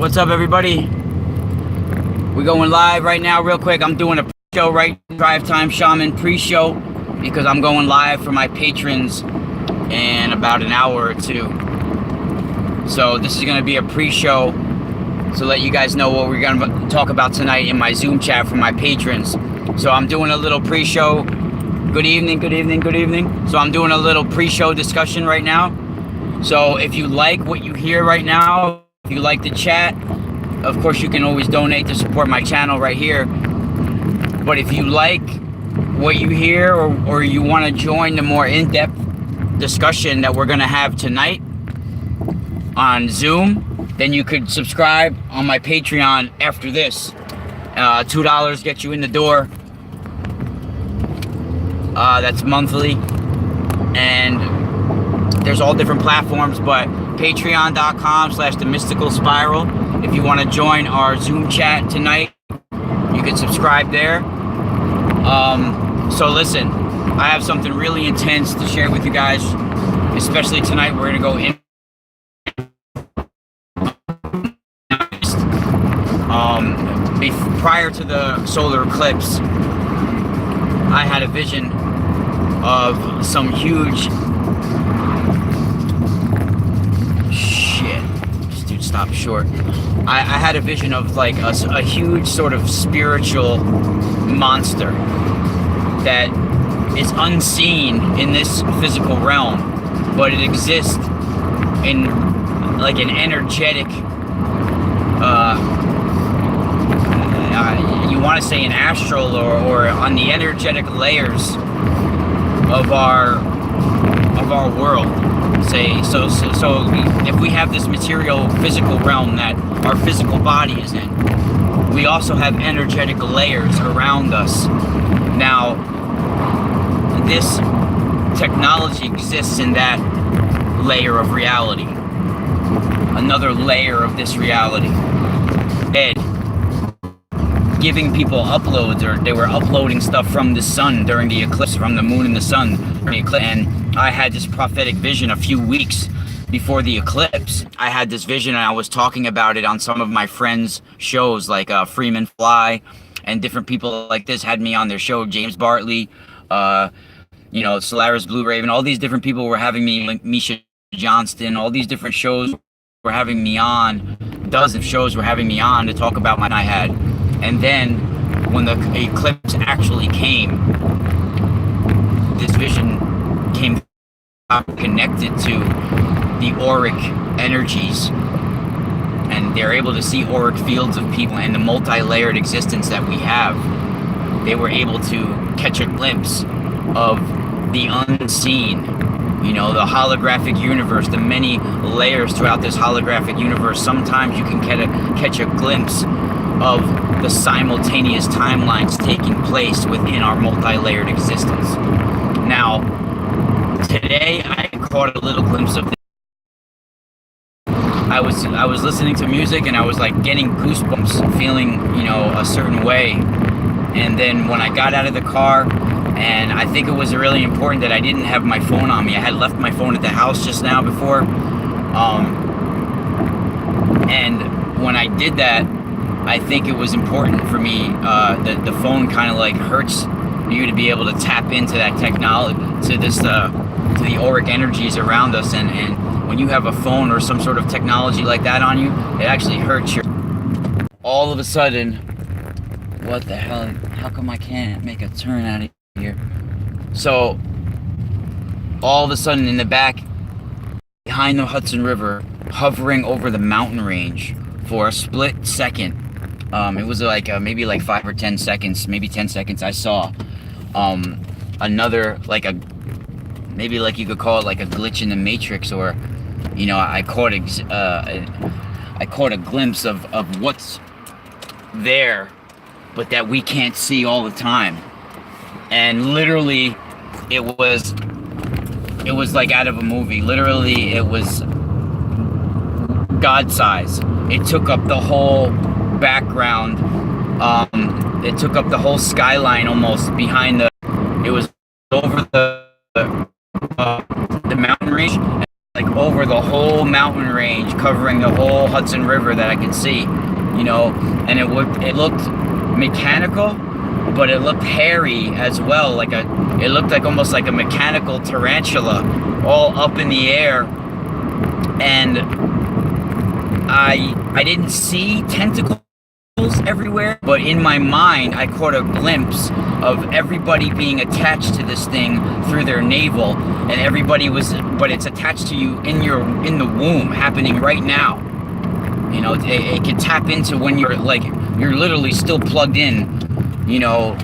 What's up, everybody? We're going live right now real quick. I'm doing a pre-show, right? Drive Time Shaman pre-show, because I'm going live for my patrons in about an hour or two. So this is going to be a pre-show to let you guys know what we're going to talk about tonight in my Zoom chat for my patrons. So I'm doing a little pre-show. Good evening, good evening, good evening. So I'm doing a little pre-show discussion right now. So if you like what you hear right now, if you like the chat, of course you can always donate to support my channel right here. But if you like what you hear, or you want to join the more in-depth discussion that we're going to have tonight on Zoom, then you could subscribe on my Patreon after this. $2 gets you in the door. That's monthly. And there's all different platforms, but patreon.com/themysticalspiral. If you want to join our Zoom chat tonight, you can subscribe there. So listen, I have something really intense to share with you guys, especially tonight. We're going to go in. Prior to the solar eclipse, I had a vision of some huge... This dude stopped short. I had a vision of like a huge sort of spiritual monster that is unseen in this physical realm, but it exists in like an energetic, you want to say an astral or on the energetic layers of our world. So if we have this material physical realm that our physical body is in, we also have energetic layers around us. Now, this technology exists in that layer of reality, another layer of this reality. Ed, giving people uploads, or they were uploading stuff from the sun during the eclipse, from the moon and the sun during the eclipse. And I had this prophetic vision a few weeks before the eclipse. I had this vision, and I was talking about it on some of my friends' shows, like Freeman Fly, and different people like this had me on their show. James Bartley, Solaris Blue Raven, all these different people were having me, like Misha Johnston, all these different shows were having me on. Dozens of shows were having me on to talk about what I had. And then when the eclipse actually came, this vision came connected to the Auric energies, and they're able to see Auric fields of people and the multi-layered existence that we have. They were able to catch a glimpse of the unseen, the holographic universe, the many layers throughout this holographic universe. Sometimes you can catch a glimpse of the simultaneous timelines taking place within our multi-layered existence. Now, today I caught a little glimpse of this. I was listening to music, and I was like getting goosebumps, feeling a certain way. And then when I got out of the car, and I think it was really important that I didn't have my phone on me. I had left my phone at the house just now before, and when I did that, I think it was important for me. The phone kind of like hurts you to be able to tap into that technology, to this, to the auric energies around us, and when you have a phone or some sort of technology like that on you, it actually hurts you. All of a sudden, what the hell? How come I can't make a turn out of here? So, all of a sudden, in the back, behind the Hudson River, hovering over the mountain range for a split second, it was like maybe like 5 or 10 seconds, maybe 10 seconds, I saw another, like maybe like you could call it like a glitch in the matrix, or I caught a glimpse of what's there, but that we can't see all the time. And literally it was like out of a movie. Literally it was God size. It took up the whole background. It took up the whole skyline almost behind it was over the mountain range. like over the whole mountain range, covering the whole Hudson River that I could see, you know, and it looked mechanical, but it looked hairy as well, it looked like almost like a mechanical tarantula all up in the air. And I didn't see tentacles everywhere, but in my mind I caught a glimpse of everybody being attached to this thing through their navel, and everybody was, but it's attached to you in the womb, happening right now. You know, it can tap into when you're literally still plugged in, you know.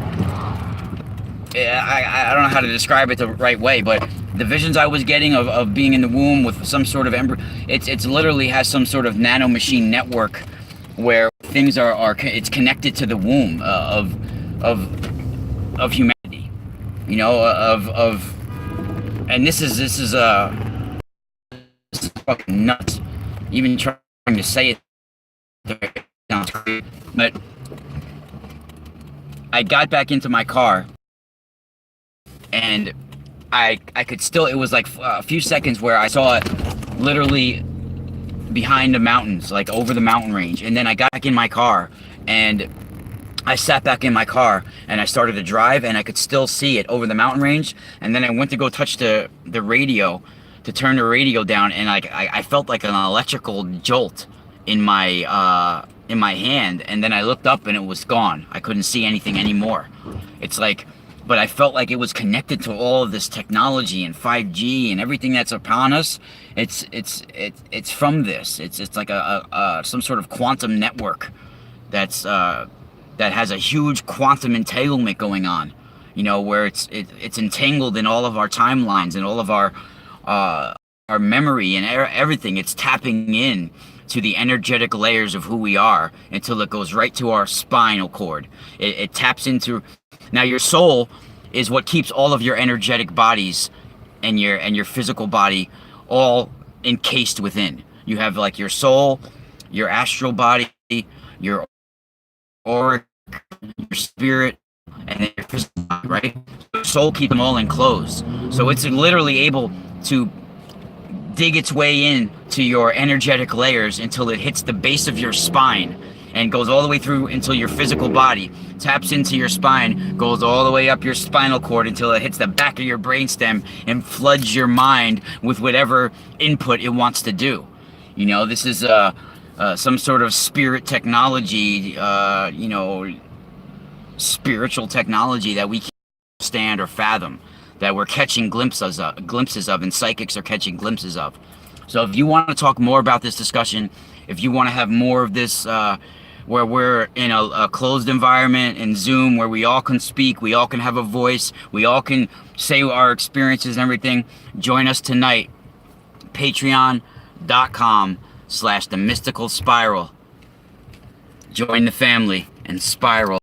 I don't know how to describe it the right way, but the visions I was getting of being in the womb with some sort of embryo, it's literally has some sort of nanomachine network where things it's connected to the womb of humanity, you know, and this is fucking nuts. Even trying to say it sounds crazy, but I got back into my car, and I could still, it was like a few seconds where I saw it literally behind the mountains, like over the mountain range. And then I got back in my car, and I sat back in my car, and I started to drive, and I could still see it over the mountain range. And then I went to go touch the radio, to turn the radio down, and I felt like an electrical jolt in my hand. And then I looked up, and it was gone. I couldn't see anything anymore. It's like, but I felt like it was connected to all of this technology and 5G and everything that's upon us. It's from this. It's like some sort of quantum network that has a huge quantum entanglement going on. You know, where it's entangled in all of our timelines and all of our memory and everything. It's tapping in to the energetic layers of who we are until it goes right to our spinal cord. It taps into. Now, your soul is what keeps all of your energetic bodies and your physical body all encased within. You have like your soul, your astral body, your auric, your spirit, and then your physical body, right? Your soul keeps them all enclosed. So it's literally able to dig its way in to your energetic layers until it hits the base of your spine, and goes all the way through until your physical body taps into your spine, goes all the way up your spinal cord until it hits the back of your brainstem and floods your mind with whatever input it wants to do. You know, this is some sort of spirit technology, you know, spiritual technology that we can't understand or fathom, that we're catching glimpses of, and psychics are catching glimpses of. So if you want to talk more about this discussion, if you want to have more of this, where we're in a closed environment in Zoom, where we all can speak, we all can have a voice, we all can say our experiences and everything, join us tonight. Patreon.com/The Mystical Spiral. Join the family and spiral.